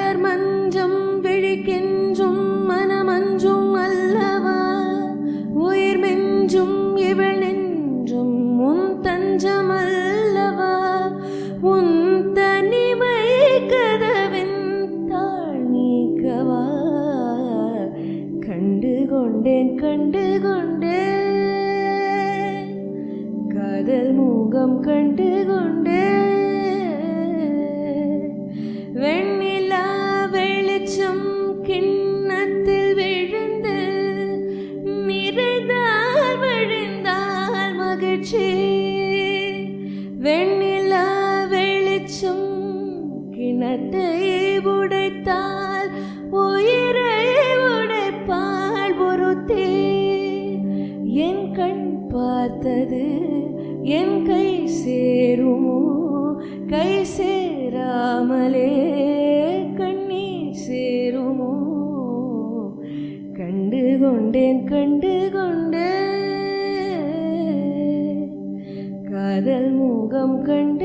மலர் மஞ்சம் விழிக்கென்றும் மனமஞ்சும் அல்லவா உயிர் மெஞ்சும் இவள் நெஞ்சும் உன் தஞ்சம் அல்லவா உன் தனிமை கதவின் தாழ் நீக்கவா கண்டு கொண்டேன் காதல் மூகம் கண்டு கொண்டேன் வெண்ணிலா வெளிச்சம் கிண்ணத்தில் விழுந்து நிறைந்தால் வழிந்தால் மகிழ்ச்சி வெண்ணிலா வெளிச்சம் கிணத்தை உடைத்தால் உயிரை உடைப்பால் பொருத்தே என் கண் பார்த்தது என் கை சேருமோ கை சேராமலே கண்ணீர் சேருமோ கண்டு கொண்டேன் காதல் மூகம் கண்டு